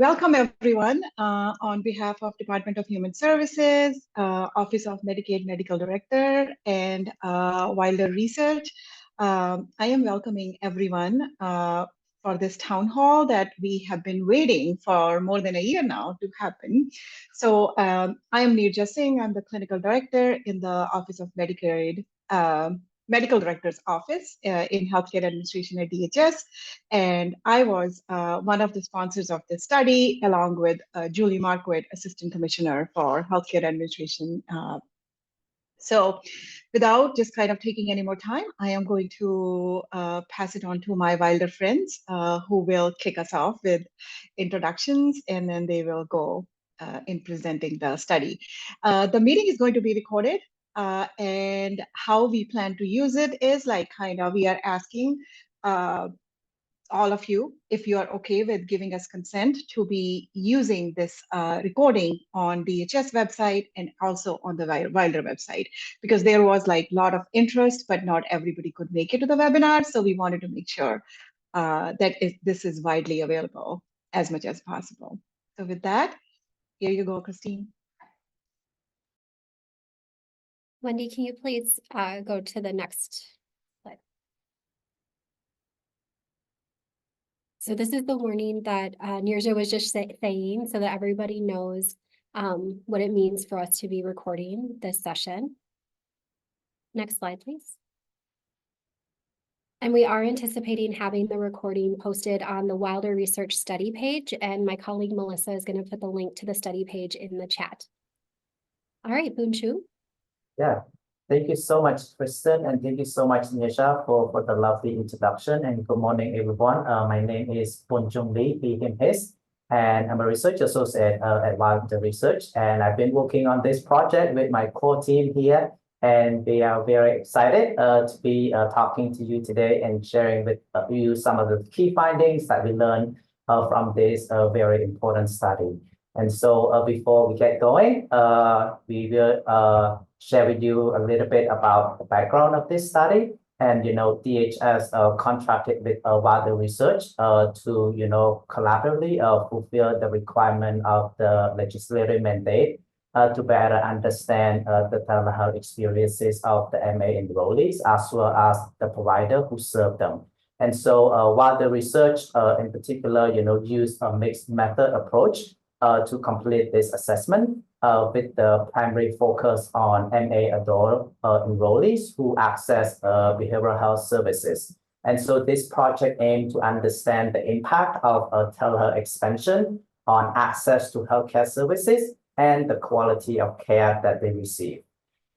Welcome, everyone. On behalf of Department of Human Services, Office of Medicaid Medical Director, and Wilder Research, I am welcoming everyone for this town hall that we have been waiting for more than a year now to happen. So I am Neerja Singh. I'm the Clinical Director in the Office of Medicaid Medical Director's Office in Healthcare Administration at DHS. And I was one of the sponsors of this study, along with Julie Marquardt, Assistant Commissioner for Healthcare Administration. So without just kind of taking any more time, I am going to pass it on to my Wilder friends who will kick us off with introductions, and then they will go in presenting the study. The meeting is going to be recorded. And how we plan to use it is like kind of we are asking all of you if you are okay with giving us consent to be using this recording on DHS website and also on the Wilder website, because there was like a lot of interest, but not everybody could make it to the webinar. So we wanted to make sure that this is widely available as much as possible. So with that, here you go, Kristin. Wendy, can you please go to the next slide? So this is the warning that Neerja was just saying so that everybody knows what it means for us to be recording this session. Next slide, please. And we are anticipating having the recording posted on the Wilder Research study page, and my colleague Melissa is going to put the link to the study page in the chat. All right, Bunchung. Yeah, thank you so much, Kristin, and thank you so much, Neerja, for the lovely introduction. And good morning, everyone. My name is Bunchung Lee, PMS, and I'm a research associate at Wilder Research. And I've been working on this project with my core team here, and they are very excited to be talking to you today and sharing with you some of the key findings that we learned from this very important study. And so before we get going, we will share with you a little bit about the background of this study. And, DHS contracted with Wilder Research to, collaboratively fulfill the requirement of the legislative mandate to better understand the telehealth experiences of the MA enrollees, as well as the provider who serve them. And so Wilder Research in particular, used a mixed method approach to complete this assessment with the primary focus on MA adult enrollees who access behavioral health services. And so this project aimed to understand the impact of telehealth expansion on access to healthcare services and the quality of care that they receive.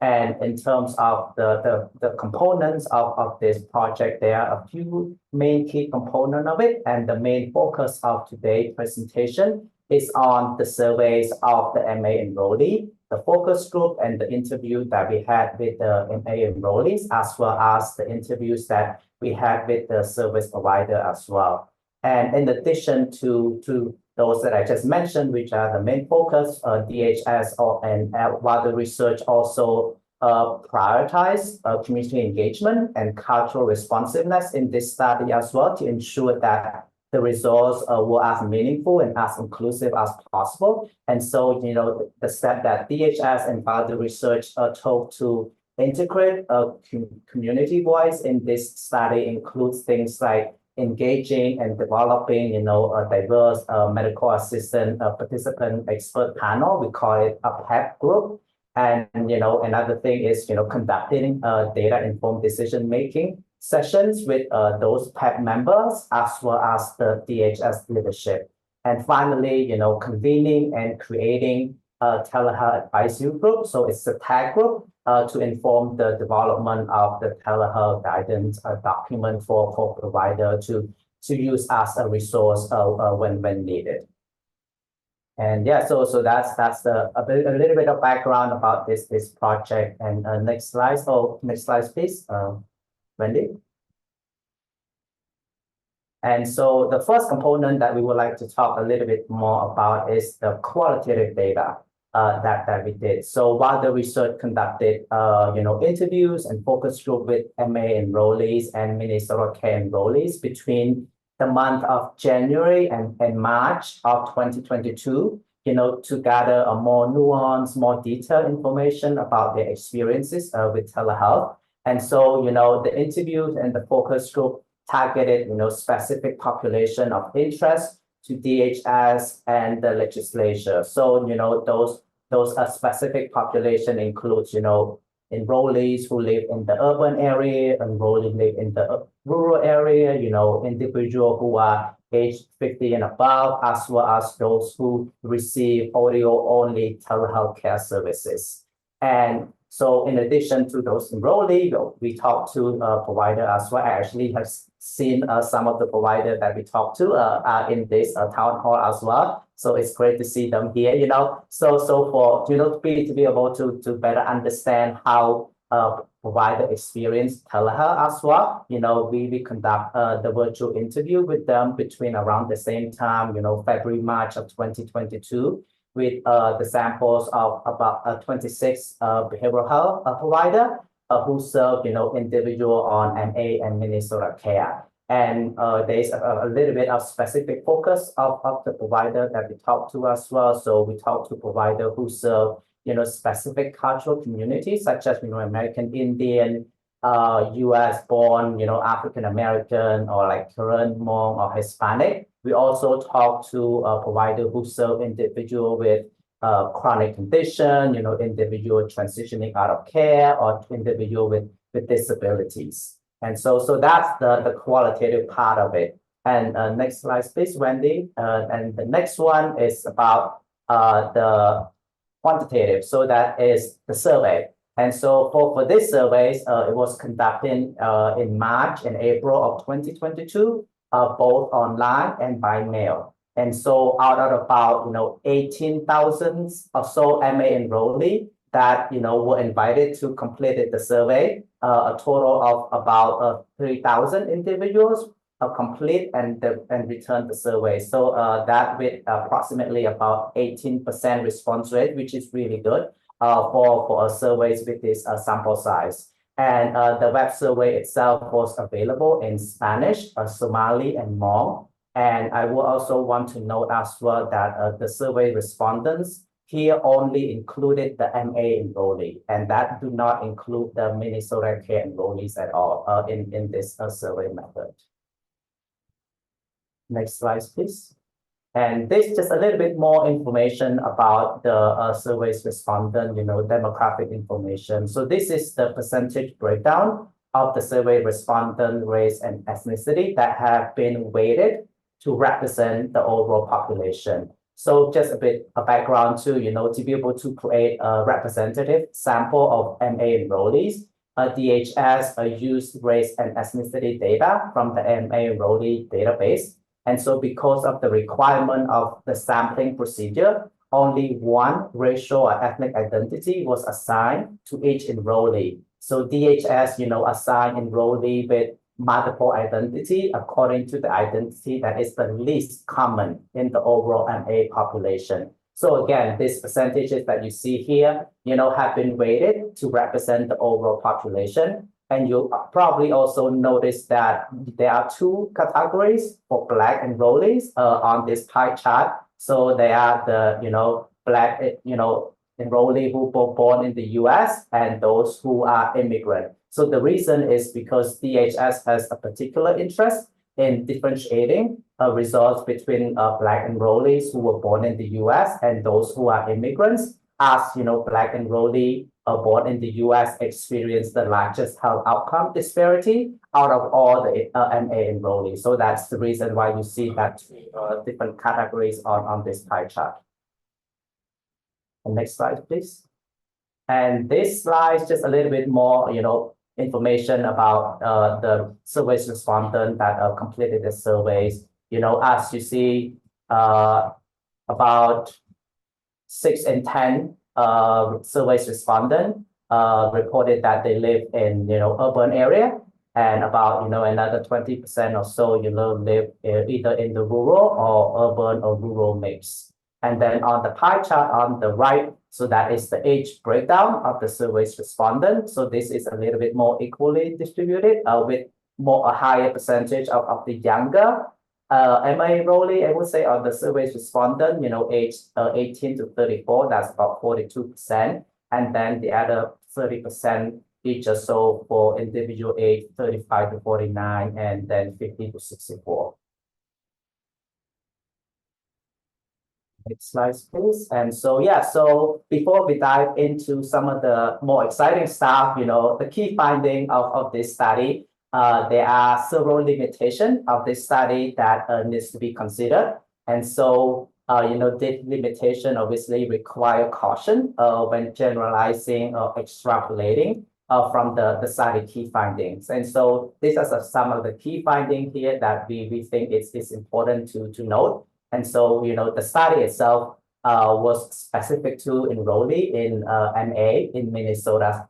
And in terms of the components of this project, there are a few main key components of it. And the main focus of today's presentation is on the surveys of the MA enrollee, the focus group, and the interview that we had with the MA enrollees, as well as the interviews that we had with the service provider as well. And in addition to those that I just mentioned, which are the main focus, DHS and Wilder Research also prioritize community engagement and cultural responsiveness in this study as well to ensure that the results were as meaningful and as inclusive as possible. And so, the step that DHS and Wilder Research took to integrate a community voice in this study includes things like engaging and developing, a diverse medical assistant participant expert panel. We call it a PEP group. And, another thing is, conducting data-informed decision-making sessions with those PEP members, as well as the DHS leadership. And finally, convening and creating a telehealth advisory group. So it's a tag group to inform the development of the telehealth guidance document for provider to use as a resource when needed. And yeah, so that's a little bit of background about this project. And next slide. Oh, next slide, please, Wendy. And so the first component that we would like to talk a little bit more about is the qualitative data that we did. So while the research conducted, interviews and focus group with MA enrollees and Minnesota care enrollees between the month of January and March of 2022, to gather a more nuanced, more detailed information about their experiences with telehealth. And so, the interviews and the focus group targeted, specific population of interest to DHS and the legislature. So, those specific population includes, enrollees who live in the urban area, enrollees live in the rural area, individuals who are aged 50 and above, as well as those who receive audio-only telehealth care services. And so in addition to those enrollees, we talked to a provider as well. I actually have seen some of the providers that we talked to in this town hall as well. So it's great to see them here, So for, to be able to better understand how provider experience telehealth as well, we conduct the virtual interview with them between around the same time, February, March of 2022, with the samples of about 26 behavioral health provider who serve, individual on MA and Minnesota Care. And there's a little bit of specific focus of the provider that we talk to as well. So we talk to provider who serve, specific cultural communities such as, American Indian, US born, African American, or like Korean, Hmong, or Hispanic. We also talk to a provider who serve individual with chronic condition, individual transitioning out of care, or individual with disabilities. And so that's the qualitative part of it. And next slide, please, Wendy. And the next one is about the quantitative. So that is the survey. And so for this surveys, it was conducted in March and April of 2022, both online and by mail. And so out of about 18,000 or so MA enrollees that were invited to complete the survey, a total of about 3,000 individuals complete and return the survey. So that with approximately about 18% response rate, which is really good for surveys with this sample size. And the web survey itself was available in Spanish, Somali, and Hmong. And I will also want to note as well that the survey respondents here only included the MA enrollee, and that do not include the Minnesota Care enrollees at all in this survey method. Next slide, please. And this just a little bit more information about the survey's respondent, demographic information. So this is the percentage breakdown of the survey respondent race and ethnicity that have been weighted to represent the overall population. So just a bit of background too, to be able to create a representative sample of MA enrollees, DHS used race and ethnicity data from the MA enrollee database. And so because of the requirement of the sampling procedure, only one racial or ethnic identity was assigned to each enrollee. So DHS, assigned enrollee with multiple identity according to the identity that is the least common in the overall MA population. So again, these percentages that you see here, have been weighted to represent the overall population. And you probably also notice that there are two categories for Black enrollees on this pie chart. So they are the, Black, enrollee who were born in the US and those who are immigrant. So the reason is because DHS has a particular interest in differentiating results between Black enrollees who were born in the US and those who are immigrants, as Black enrollee born in the US experience the largest health outcome disparity out of all the MA enrollees. So that's the reason why you see that different categories on this pie chart. And next slide, please. And this slide is just a little bit more, information about the survey's respondent that completed the surveys. As you see, about 6 in 10 surveys respondent reported that they live in urban area, and about another 20% or so live either in the rural or urban or rural mix. And then on the pie chart on the right, so that is the age breakdown of the survey's respondent. So this is a little bit more equally distributed with a higher percentage of the younger MA enrollee, I would say, on the survey's respondent, age 18 to 34, that's about 42%. And then the other 30% each or so for individual age 35 to 49, and then 50 to 64. Next slide, please. And so, yeah, so before we dive into some of the more exciting stuff, the key finding of this study, there are several limitations of this study that needs to be considered. And so, this limitation obviously require caution when generalizing or extrapolating from the study key findings. And so these are some of the key findings here that we think it's important to note. And so, the study itself was specific to enrollee in MA in Minnesota.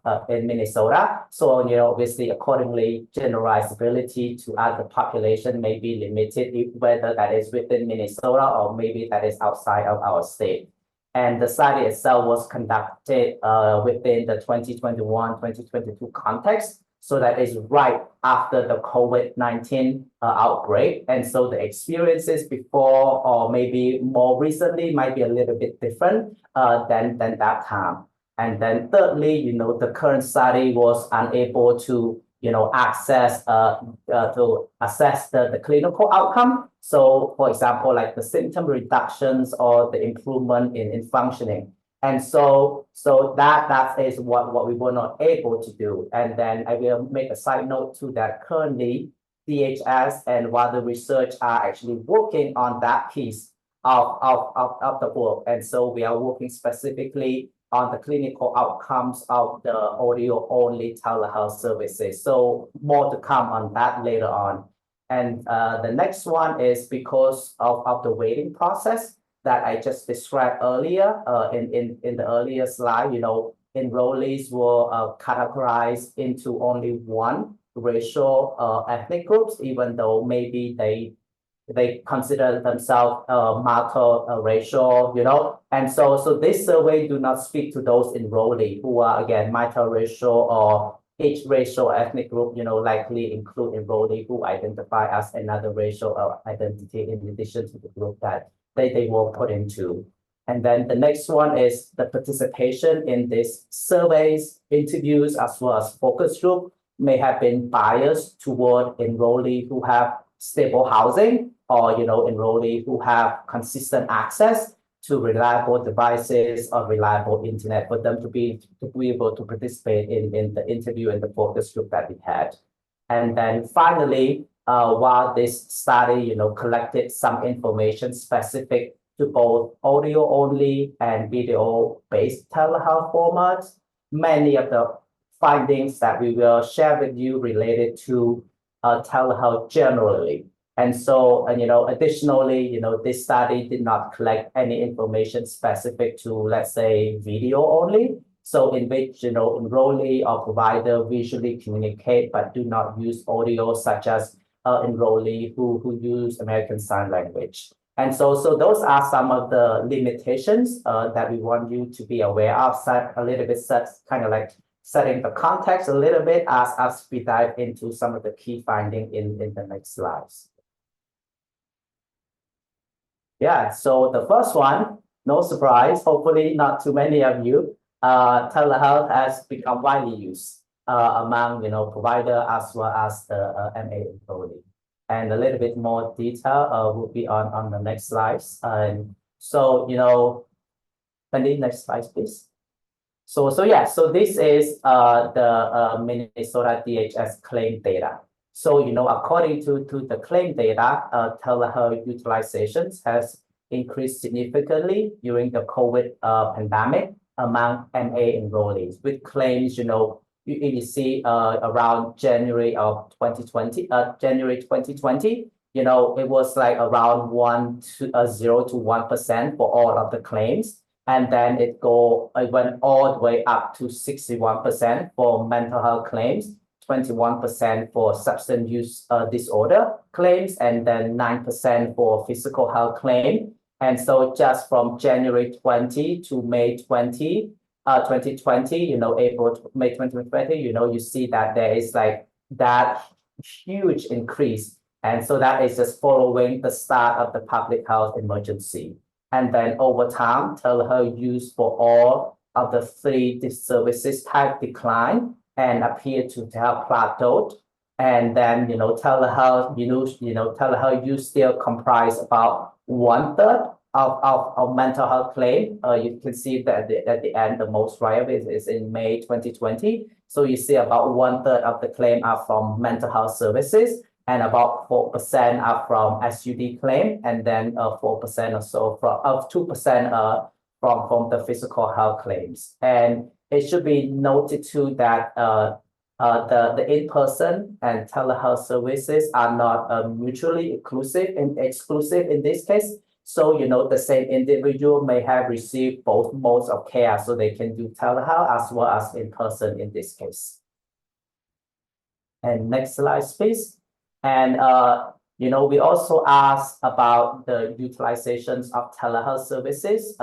So, obviously, accordingly, generalizability to other population may be limited, whether that is within Minnesota or maybe that is outside of our state. And the study itself was conducted within the 2021-2022 context. So that is right after the COVID-19 outbreak. And so the experiences before or maybe more recently might be a little bit different than that time. And then thirdly, the current study was unable to, assess the clinical outcome. So for example, like the symptom reductions or the improvement in functioning. And so that is what we were not able to do. And then I will make a side note to that. Currently, DHS and while the research are actually working on that piece of the work. And so we are working specifically on the clinical outcomes of the audio-only telehealth services. So more to come on that later on. And the next one is because of the waiting process that I just described earlier in the earlier slide. Enrollees were categorized into only one racial ethnic groups, even though maybe they consider themselves multi-racial, and so this survey do not speak to those enrollees who are again multi-racial or each racial ethnic group, likely include enrollee who identify as another racial identity in addition to the group that they were put into. And then the next one is the participation in these surveys, interviews, as well as focus group may have been biased toward enrollee who have stable housing or, enrollee who have consistent access to reliable devices or reliable internet for them to be able to participate in the interview and the focus group that we had. And then finally, while this study, collected some information specific to both audio-only and video-based telehealth formats, many of the findings that we will share with you related to telehealth generally. And so, additionally, this study did not collect any information specific to, let's say, video only. So in which, enrollee or provider visually communicate but do not use audio, such as enrollee who use American Sign Language. And so those are some of the limitations that we want you to be aware of, a little bit kind of like setting the context a little bit as we dive into some of the key findings in the next slides. Yeah, so the first one, no surprise, hopefully not too many of you, telehealth has become widely used among provider as well as the MA enrollee. And a little bit more detail will be on the next slides. And so, Wendy, next slide, please. So this is the Minnesota DHS claim data. So, according to the claim data, telehealth utilizations has increased significantly during the COVID pandemic among MA enrollees, with claims, you see around January 2020, it was like around 0 to 1% for all of the claims. And then it went all the way up to 61% for mental health claims, 21% for substance use disorder claims, and then 9% for physical health claim. And so just from January 20 to May 2020, April to May 2020, you see that there is like that huge increase And so that is just following the start of the public health emergency. And then over time, telehealth use for all of the three services type decline and appear to have plateaued. And then, telehealth, telehealth use still comprise about 1/3 of mental health claim. You can see that at the end, the most right is in May 2020. So you see about 1/3 of the claim are from mental health services, and about 4% are from SUD claim, and then 4% or so of 2% from the physical health claims. And it should be noted too that the in-person and telehealth services are not mutually exclusive in this case. So, the same individual may have received both modes of care, so they can do telehealth as well as in-person in this case. And next slide, please. And, we also asked about the utilizations of telehealth services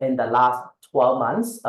in the last 12 months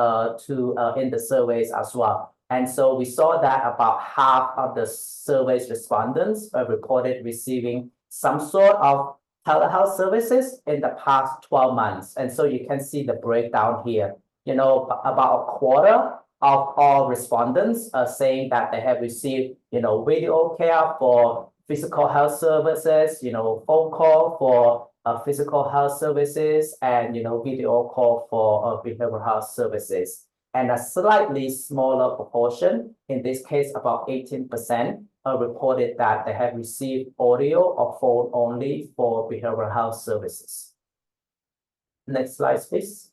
in the surveys as well. And so we saw that about half of the survey's respondents reported receiving some sort of telehealth services in the past 12 months. And so you can see the breakdown here. About a quarter of all respondents are saying that they have received, video care for physical health services, phone call for physical health services, and, video call for behavioral health services. And a slightly smaller proportion, in this case, about 18%, reported that they have received audio or phone only for behavioral health services. Next slide, please.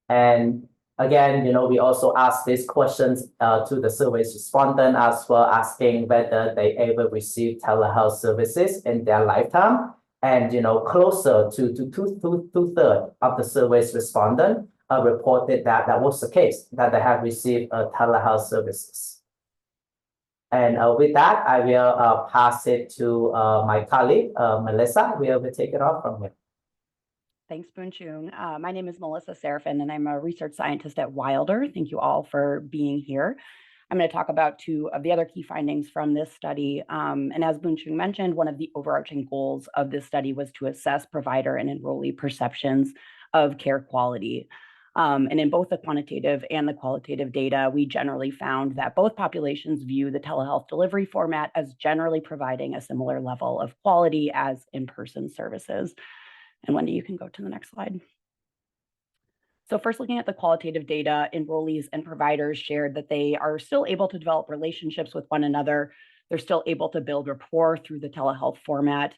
And again, we also asked these questions to the survey's respondent as well, asking whether they ever received telehealth services in their lifetime. And, closer to two-thirds of the survey's respondent reported that that was the case, that they have received telehealth services. And with that, I will pass it to my colleague, Melissa. We will take it off from here. Thanks, Bunchung. My name is Melissa Serafin, and I'm a research scientist at Wilder. Thank you all for being here. I'm going to talk about two of the other key findings from this study. And as Bunchung mentioned, one of the overarching goals of this study was to assess provider and enrollee perceptions of care quality. And in both the quantitative and the qualitative data, we generally found that both populations view the telehealth delivery format as generally providing a similar level of quality as in-person services. And Wendy, you can go to the next slide. So first, looking at the qualitative data, enrollees and providers shared that they are still able to develop relationships with one another. They're still able to build rapport through the telehealth format.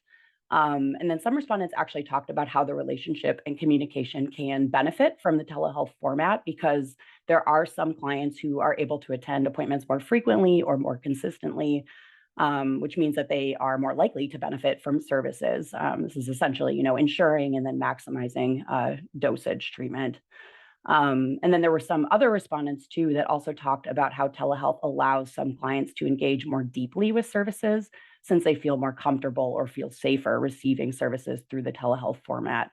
And then some respondents actually talked about how the relationship and communication can benefit from the telehealth format, because there are some clients who are able to attend appointments more frequently or more consistently, which means that they are more likely to benefit from services. This is essentially, ensuring and then maximizing dosage treatment. And then there were some other respondents too that also talked about how telehealth allows some clients to engage more deeply with services, since they feel more comfortable or feel safer receiving services through the telehealth format.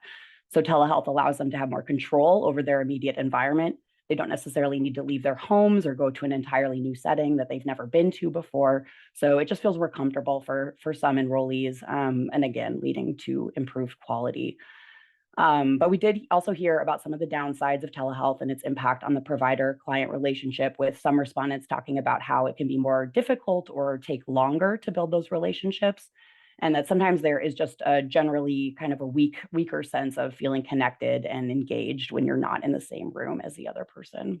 So telehealth allows them to have more control over their immediate environment. They don't necessarily need to leave their homes or go to an entirely new setting that they've never been to before. So it just feels more comfortable for some enrollees, and again, leading to improved quality. But we did also hear about some of the downsides of telehealth and its impact on the provider-client relationship, with some respondents talking about how it can be more difficult or take longer to build those relationships, and that sometimes there is just a generally kind of a weaker sense of feeling connected and engaged when you're not in the same room as the other person.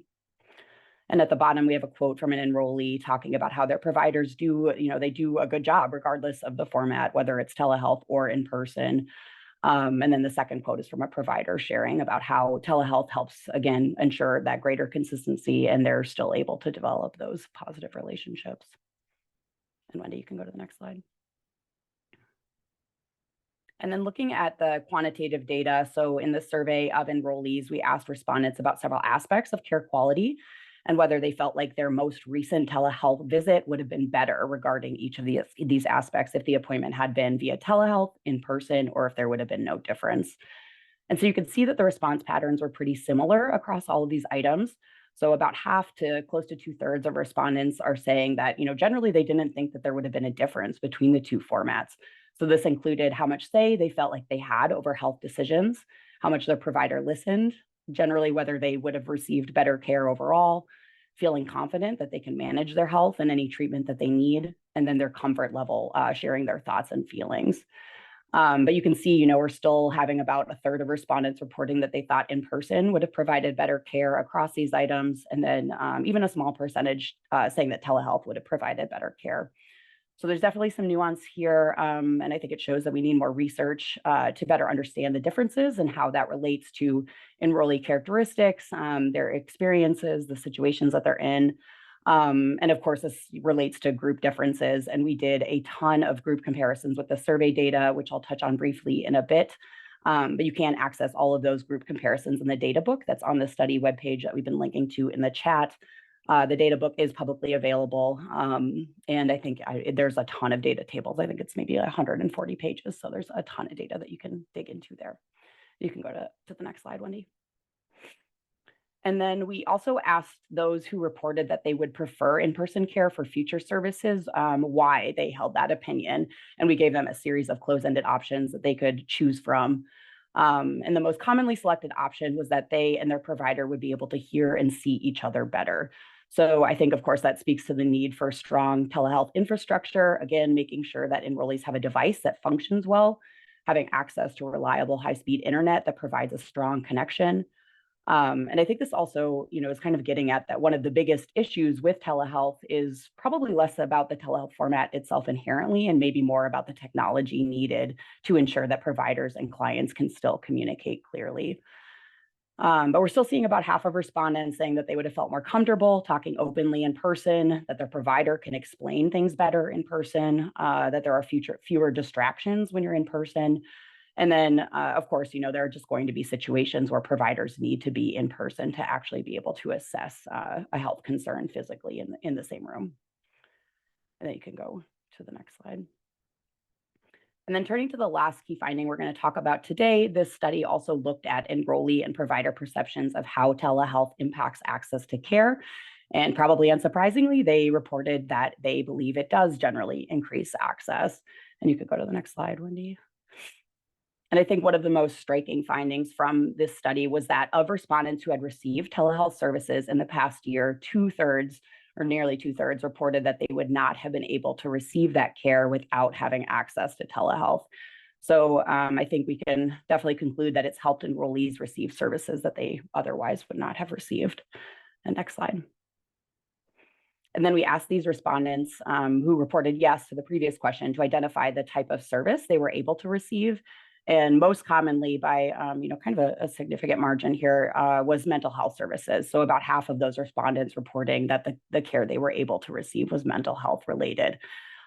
And at the bottom, we have a quote from an enrollee talking about how their providers do, they do a good job regardless of the format, whether it's telehealth or in person. And then the second quote is from a provider sharing about how telehealth helps, again, ensure that greater consistency, and they're still able to develop those positive relationships. And Wendy, you can go to the next slide. And then looking at the quantitative data, so in the survey of enrollees, we asked respondents about several aspects of care quality and whether they felt like their most recent telehealth visit would have been better regarding each of these aspects if the appointment had been via telehealth, in person, or if there would have been no difference. And so you can see that the response patterns were pretty similar across all of these items. So about half to close to 2/3 of respondents are saying that, generally they didn't think that there would have been a difference between the two formats. So this included how much say they felt like they had over health decisions, how much their provider listened, generally whether they would have received better care overall, feeling confident that they can manage their health and any treatment that they need, and then their comfort level, sharing their thoughts and feelings. But you can see, we're still having about 1/3 of respondents reporting that they thought in person would have provided better care across these items. And then even a small percentage saying that telehealth would have provided better care. So there's definitely some nuance here. And I think it shows that we need more research to better understand the differences and how that relates to enrollee characteristics, their experiences, the situations that they're in. And of course, this relates to group differences. And we did a ton of group comparisons with the survey data, which I'll touch on briefly in a bit. But you can access all of those group comparisons in the data book that's on the study webpage that we've been linking to in the chat. The data book is publicly available. And I think there's a ton of data tables. I think it's maybe 140 pages. So there's a ton of data that you can dig into there. You can go to the next slide, Wendy. And then we also asked those who reported that they would prefer in-person care for future services, why they held that opinion. And we gave them a series of close-ended options that they could choose from. And the most commonly selected option was that they and their provider would be able to hear and see each other better. So I think, of course, that speaks to the need for strong telehealth infrastructure, again, making sure that enrollees have a device that functions well, having access to reliable high-speed internet that provides a strong connection. And I think this also, is kind of getting at that one of the biggest issues with telehealth is probably less about the telehealth format itself inherently, and maybe more about the technology needed to ensure that providers and clients can still communicate clearly. But we're still seeing about half of respondents saying that they would have felt more comfortable talking openly in person, that their provider can explain things better in person, that there are fewer distractions when you're in person. And then, of course, there are just going to be situations where providers need to be in person to actually be able to assess a health concern physically in the same room. And then you can go to the next slide. And then turning to the last key finding we're going to talk about today, this study also looked at enrollee and provider perceptions of how telehealth impacts access to care. And probably unsurprisingly, they reported that they believe it does generally increase access. And you could go to the next slide, Wendy. And I think one of the most striking findings from this study was that of respondents who had received telehealth services in the past year, 2/3 or nearly 2/3 reported that they would not have been able to receive that care without having access to telehealth. So I think we can definitely conclude that it's helped enrollees receive services that they otherwise would not have received. And next slide. And then we asked these respondents who reported yes to the previous question to identify the type of service they were able to receive. And most commonly by, kind of a significant margin here was mental health services. So about half of those respondents reporting that the care they were able to receive was mental health related.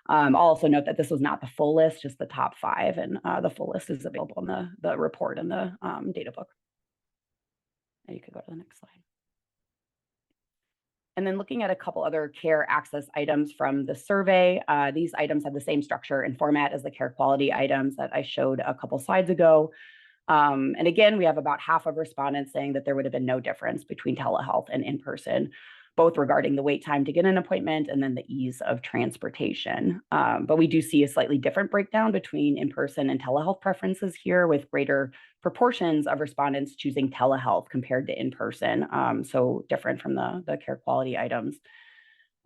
I'll also note that this was not the full list, just the top 5. And the full list is available in the report in the data book. And you can go to the next slide. And then looking at a couple other care access items from the survey, these items have the same structure and format as the care quality items that I showed a couple slides ago. And again, we have about half of respondents saying that there would have been no difference between telehealth and in-person, both regarding the wait time to get an appointment and then the ease of transportation. But we do see a slightly different breakdown between in-person and telehealth preferences here, with greater proportions of respondents choosing telehealth compared to in-person, so different from the care quality items.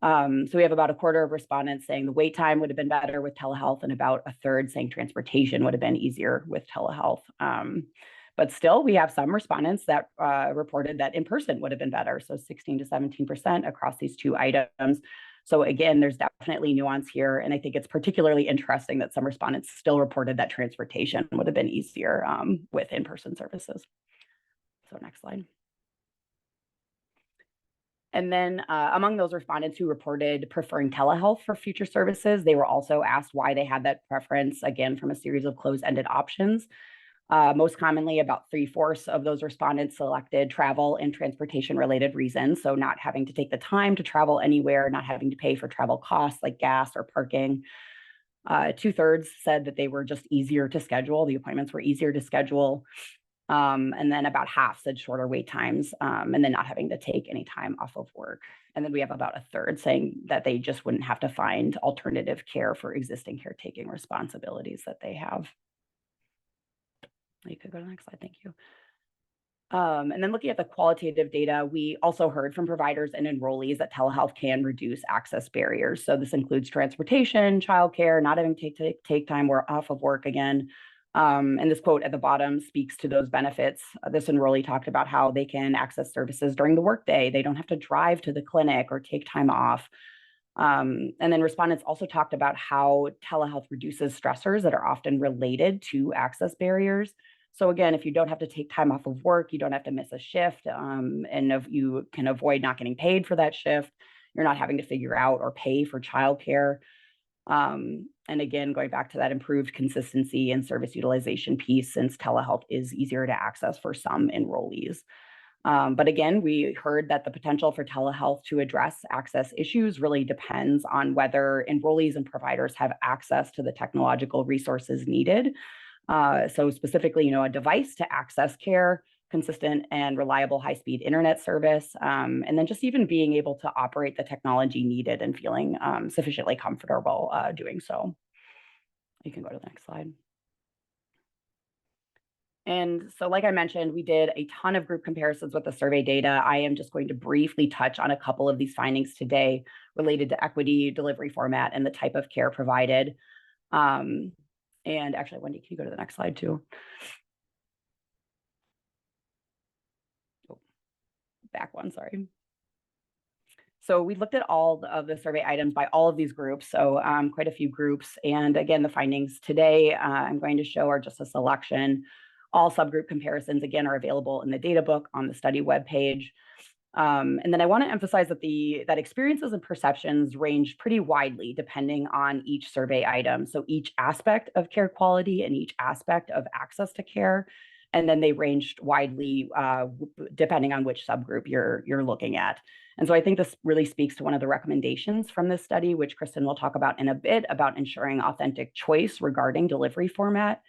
So we have about 1/4 of respondents saying the wait time would have been better with telehealth, and about 1/3 saying transportation would have been easier with telehealth. But still, we have some respondents that reported that in-person would have been better, so 16 to 17% across these two items. So again, there's definitely nuance here, and I think it's particularly interesting that some respondents still reported that transportation would have been easier with in-person services. So next slide. And then among those respondents who reported preferring telehealth for future services, they were also asked why they had that preference, again, from a series of closed-ended options. Most commonly, about 3/4 of those respondents selected travel and transportation-related reasons, so not having to take the time to travel anywhere, not having to pay for travel costs like gas or parking. 2/3 said that they were just easier to schedule. The appointments were easier to schedule. And then about half said shorter wait times, and then not having to take any time off of work. And then we have about a third saying that they just wouldn't have to find alternative care for existing caretaking responsibilities that they have. You could go to the next slide, thank you. And then looking at the qualitative data, we also heard from providers and enrollees that telehealth can reduce access barriers. So this includes transportation, childcare, not having to take time off of work again. And this quote at the bottom speaks to those benefits. This enrollee talked about how they can access services during the workday. They don't have to drive to the clinic or take time off. And then respondents also talked about how telehealth reduces stressors that are often related to access barriers. So again, if you don't have to take time off of work, you don't have to miss a shift, and if you can avoid not getting paid for that shift, you're not having to figure out or pay for childcare. And again, going back to that improved consistency and service utilization piece, since telehealth is easier to access for some enrollees. But again, we heard that the potential for telehealth to address access issues really depends on whether enrollees and providers have access to the technological resources needed. So specifically, a device to access care, consistent and reliable high-speed internet service, and then just even being able to operate the technology needed and feeling sufficiently comfortable doing so. You can go to the next slide. And so, like I mentioned, we did a ton of group comparisons with the survey data. I am just going to briefly touch on a couple of these findings today related to equity, delivery format, and the type of care provided. And actually, Wendy, can you go to the next slide too? Oh, back one, sorry. So we looked at all of the survey items by all of these groups, so quite a few groups. And again, the findings today I'm going to show are just a selection. All subgroup comparisons, again, are available in the data book on the study webpage. And then I want to emphasize that that experiences and perceptions range pretty widely depending on each survey item. So each aspect of care quality and each aspect of access to care. And then they ranged widely depending on which subgroup you're looking at. And so I think this really speaks to one of the recommendations from this study, which Kristin will talk about in a bit, about ensuring authentic choice regarding delivery format.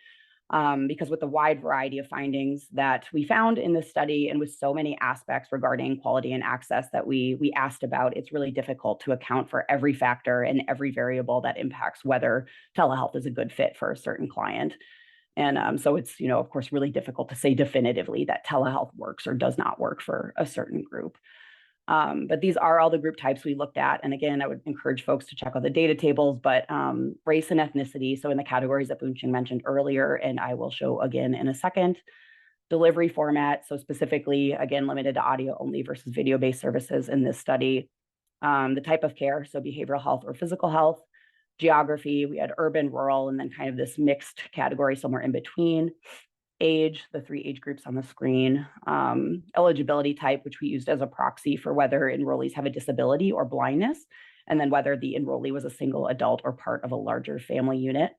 Because with the wide variety of findings that we found in this study, and with so many aspects regarding quality and access that we asked about, it's really difficult to account for every factor and every variable that impacts whether telehealth is a good fit for a certain client. And so it's, of course, really difficult to say definitively that telehealth works or does not work for a certain group. But these are all the group types we looked at. And again, I would encourage folks to check out the data tables, but race and ethnicity, so in the categories that Bunchung mentioned earlier, and I will show again in a second. Delivery format, so specifically, again, limited to audio only versus video-based services in this study. The type of care, so behavioral health or physical health. Geography, we had urban, rural, and then kind of this mixed category somewhere in between. Age, the 3 age groups on the screen. Eligibility type, which we used as a proxy for whether enrollees have a disability or blindness, and then whether the enrollee was a single adult or part of a larger family unit.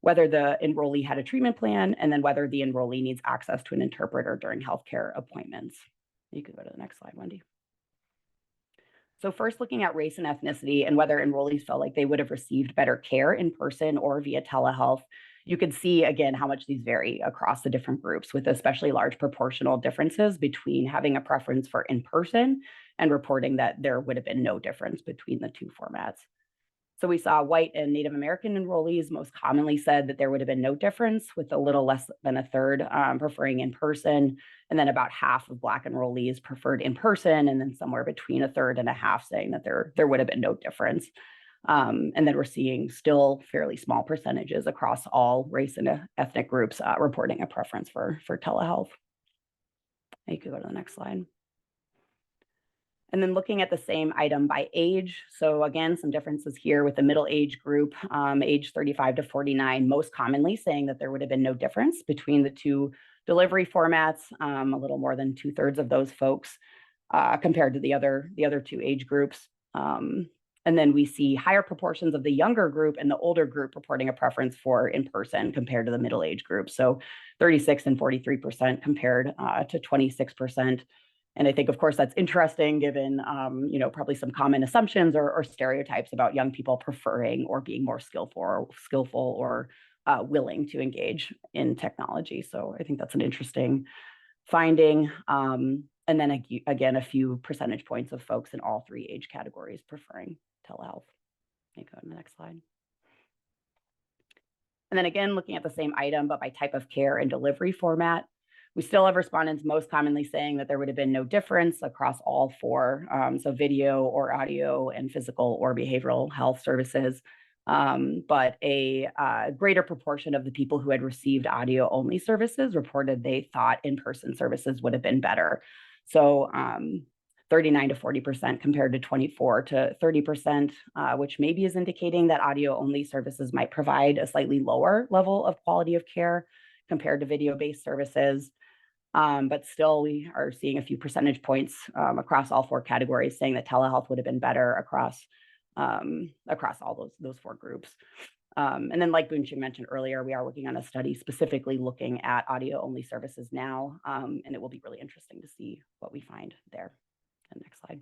Whether the enrollee had a treatment plan, and then whether the enrollee needs access to an interpreter during healthcare appointments. You can go to the next slide, Wendy. So first, looking at race and ethnicity and whether enrollees felt like they would have received better care in person or via telehealth, you can see, again, how much these vary across the different groups, with especially large proportional differences between having a preference for in-person and reporting that there would have been no difference between the two formats. So we saw white and Native American enrollees most commonly said that there would have been no difference, with a little less than a third preferring in person, and then about half of Black enrollees preferred in person, and then somewhere between a third and a half saying that there would have been no difference. And then we're seeing still fairly small percentages across all race and ethnic groups reporting a preference for telehealth. You could go to the next slide. And then looking at the same item by age. So again, some differences here with the middle age group, age 35 to 49, most commonly saying that there would have been no difference between the two delivery formats, a little more than 2/3 of those folks compared to the other two age groups. And then we see higher proportions of the younger group and the older group reporting a preference for in-person compared to the middle age group. So 36 and 43% compared to 26%. And I think, of course, that's interesting given, probably some common assumptions or stereotypes about young people preferring or being more skillful or willing to engage in technology. So I think that's an interesting finding. And then again, a few percentage points of folks in all three age categories preferring telehealth. You go to the next slide. And then again, looking at the same item, but by type of care and delivery format, we still have respondents most commonly saying that there would have been no difference across all four, so video or audio and physical or behavioral health services. But a greater proportion of the people who had received audio-only services reported they thought in-person services would have been better. So 39 to 40% compared to 24 to 30%, which maybe is indicating that audio-only services might provide a slightly lower level of quality of care compared to video-based services. But still, we are seeing a few percentage points across all four categories saying that telehealth would have been better across all those four groups. And then, like Bunchung mentioned earlier, we are working on a study specifically looking at audio-only services now, and it will be really interesting to see what we find there. And next slide.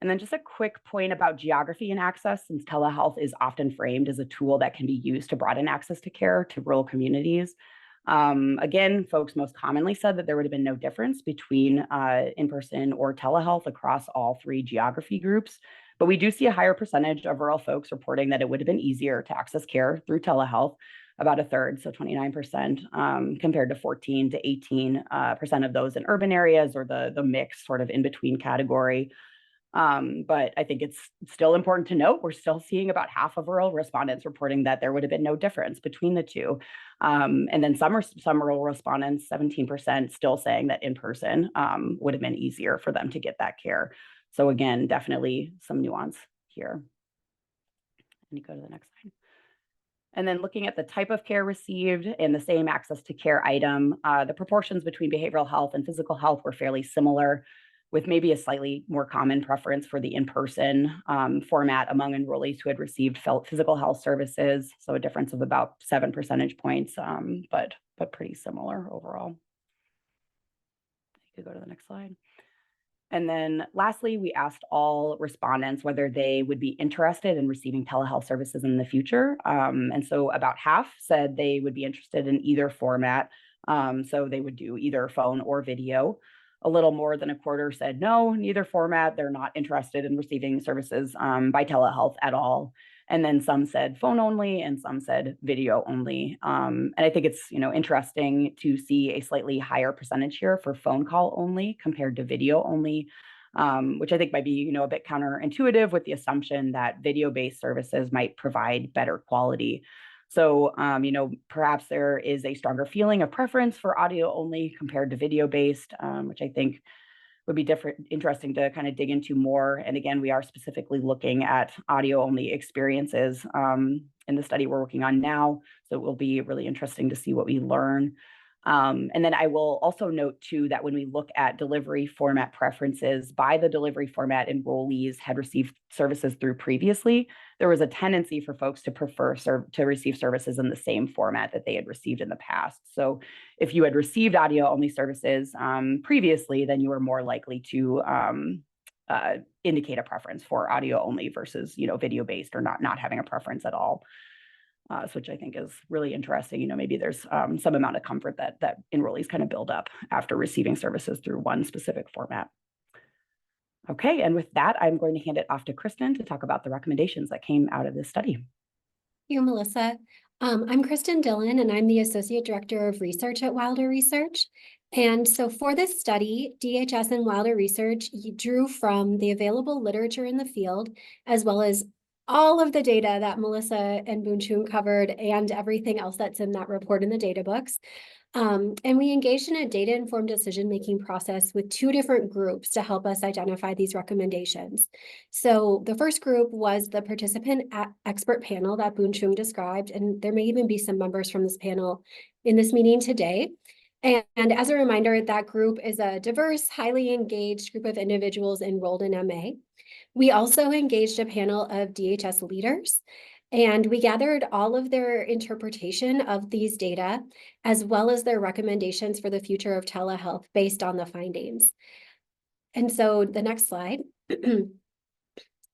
And then just a quick point about geography and access, since telehealth is often framed as a tool that can be used to broaden access to care to rural communities. Again, folks most commonly said that there would have been no difference between in-person or telehealth across all three geography groups. But we do see a higher percentage of rural folks reporting that it would have been easier to access care through telehealth, about a third, so 29%, compared to 14 to 18% of those in urban areas, or the mixed sort of in-between category. But I think it's still important to note, we're still seeing about half of rural respondents reporting that there would have been no difference between the two. And then some rural respondents, 17%, still saying that in-person would have been easier for them to get that care. So again, definitely some nuance here. And you go to the next slide. And then looking at the type of care received and the same access to care item, the proportions between behavioral health and physical health were fairly similar, with maybe a slightly more common preference for the in-person format among enrollees who had received physical health services. So a difference of about 7 percentage points, but pretty similar overall. You could go to the next slide. And then lastly, we asked all respondents whether they would be interested in receiving telehealth services in the future. And so about half said they would be interested in either format. So they would do either phone or video. A little more than a quarter said no, neither format. They're not interested in receiving services by telehealth at all. And then some said phone only, and some said video only. And I think it's interesting to see a slightly higher percentage here for phone call only compared to video only, which I think might be a bit counterintuitive with the assumption that video-based services might provide better quality. So, perhaps there is a stronger feeling of preference for audio only compared to video-based, which I think would be interesting to kind of dig into more. And again, we are specifically looking at audio only experiences in the study we're working on now. So it will be really interesting to see what we learn. And then I will also note too that when we look at delivery format preferences by the delivery format enrollees had received services through previously, there was a tendency for folks to prefer to receive services in the same format that they had received in the past. So if you had received audio only services previously, then you were more likely to indicate a preference for audio only versus video based, or not having a preference at all. Which I think is really interesting. Maybe there's some amount of comfort that enrollees kind of build up after receiving services through one specific format. Okay, and with that, I'm going to hand it off to Kristin to talk about the recommendations that came out of this study. Thank you, Melissa. I'm Kristin Dillon, and I'm the Associate Director of Research at Wilder Research. And so for this study, DHS and Wilder Research drew from the available literature in the field, as well as all of the data that Melissa and Bunchung covered and everything else that's in that report in the data books. And we engaged in a data-informed decision-making process with 2 different groups to help us identify these recommendations. So the first group was the participant expert panel that Bunchung described, and there may even be some members from this panel in this meeting today. And as a reminder, that group is a diverse, highly engaged group of individuals enrolled in MA. We also engaged a panel of DHS leaders, and we gathered all of their interpretation of these data, as well as their recommendations for the future of telehealth based on the findings. And so the next slide.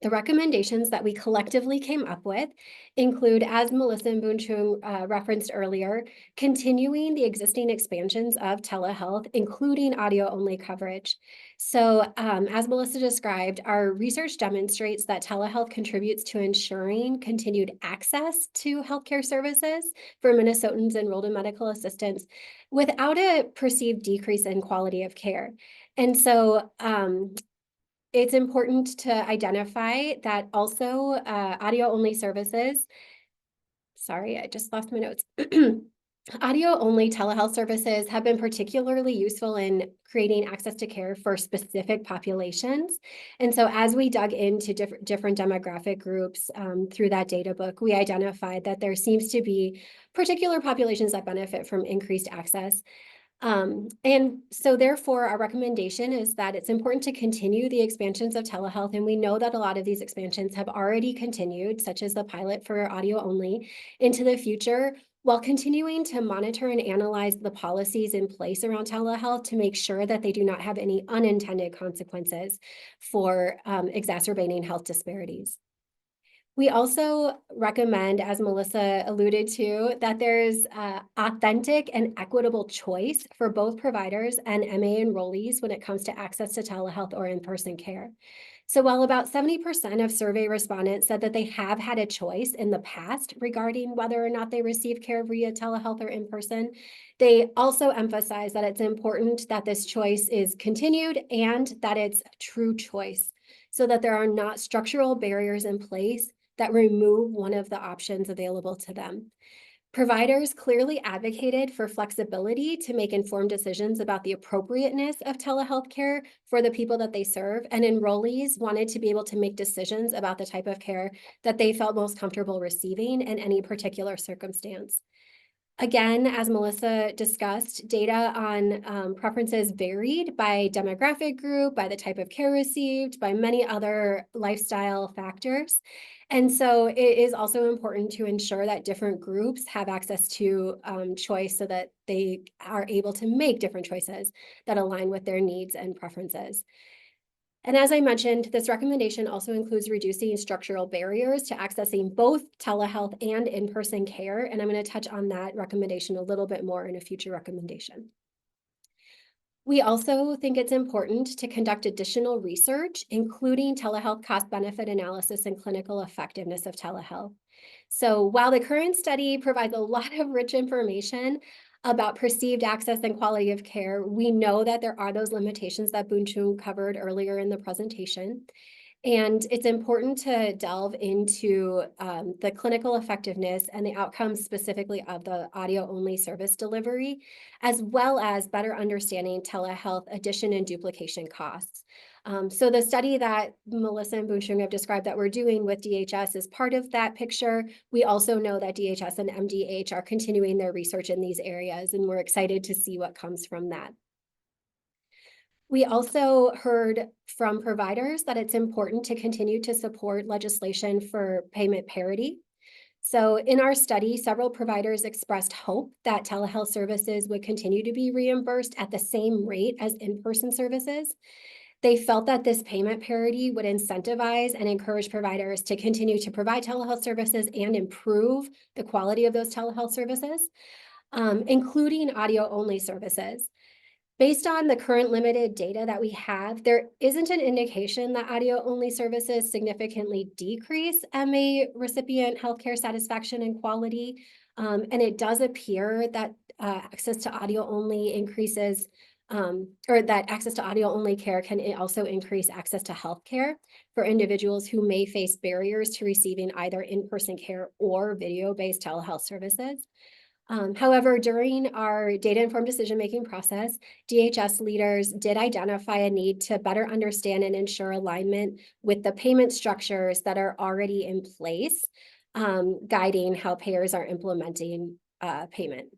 The recommendations that we collectively came up with include, as Melissa and Bunchung referenced earlier, continuing the existing expansions of telehealth, including audio-only coverage. So as Melissa described, our research demonstrates that telehealth contributes to ensuring continued access to healthcare services for Minnesotans enrolled in medical assistance without a perceived decrease in quality of care. And so it's important to identify that also audio-only services, sorry, I just lost my notes. Audio-only telehealth services have been particularly useful in creating access to care for specific populations. And so as we dug into different demographic groups through that data book, we identified that there seems to be particular populations that benefit from increased access. And so therefore, our recommendation is that it's important to continue the expansions of telehealth. And we know that a lot of these expansions have already continued, such as the pilot for audio only, into the future, while continuing to monitor and analyze the policies in place around telehealth to make sure that they do not have any unintended consequences for exacerbating health disparities. We also recommend, as Melissa alluded to, that there's authentic and equitable choice for both providers and MA enrollees when it comes to access to telehealth or in-person care. So while about 70% of survey respondents said that they have had a choice in the past regarding whether or not they receive care via telehealth or in-person, they also emphasize that it's important that this choice is continued and that it's a true choice, so that there are not structural barriers in place that remove one of the options available to them. Providers clearly advocated for flexibility to make informed decisions about the appropriateness of telehealth care for the people that they serve, and enrollees wanted to be able to make decisions about the type of care that they felt most comfortable receiving in any particular circumstance. Again, as Melissa discussed, data on preferences varied by demographic group, by the type of care received, by many other lifestyle factors. And so it is also important to ensure that different groups have access to choice so that they are able to make different choices that align with their needs and preferences. And as I mentioned, this recommendation also includes reducing structural barriers to accessing both telehealth and in-person care. And I'm going to touch on that recommendation a little bit more in a future recommendation. We also think it's important to conduct additional research, including telehealth cost-benefit analysis and clinical effectiveness of telehealth. So while the current study provides a lot of rich information about perceived access and quality of care, we know that there are those limitations that Bunchung covered earlier in the presentation. And it's important to delve into the clinical effectiveness and the outcomes specifically of the audio-only service delivery, as well as better understanding telehealth addition and duplication costs. So the study that Melissa and Bunchung have described that we're doing with DHS is part of that picture. We also know that DHS and MDH are continuing their research in these areas, and we're excited to see what comes from that. We also heard from providers that it's important to continue to support legislation for payment parity. So in our study, several providers expressed hope that telehealth services would continue to be reimbursed at the same rate as in-person services. They felt that this payment parity would incentivize and encourage providers to continue to provide telehealth services and improve the quality of those telehealth services, including audio-only services. Based on the current limited data that we have, there isn't an indication that audio-only services significantly decrease MA recipient healthcare satisfaction and quality. And it does appear that access to audio-only increases, or that access to audio-only care can also increase access to healthcare for individuals who may face barriers to receiving either in-person care or video-based telehealth services. However, during our data-informed decision-making process, DHS leaders did identify a need to better understand and ensure alignment with the payment structures that are already in place, guiding how payers are implementing payment.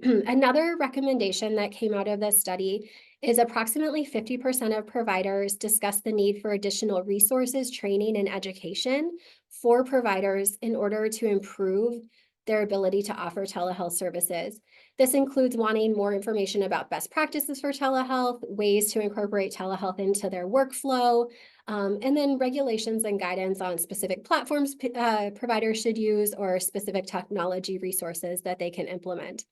Another recommendation that came out of this study is approximately 50% of providers discuss the need for additional resources, training, and education for providers in order to improve their ability to offer telehealth services. This includes wanting more information about best practices for telehealth, ways to incorporate telehealth into their workflow, and then regulations and guidance on specific platforms providers should use or specific technology resources that they can implement.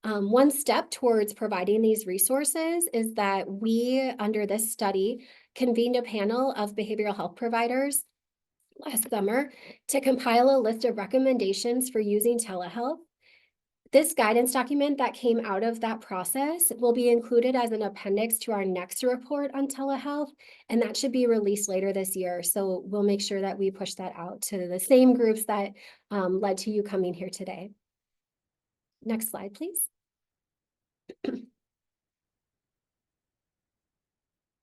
One step towards providing these resources is that we, under this study, convened a panel of behavioral health providers last summer to compile a list of recommendations for using telehealth. This guidance document that came out of that process will be included as an appendix to our next report on telehealth, and that should be released later this year. So we'll make sure that we push that out to the same groups that led to you coming here today. Next slide, please.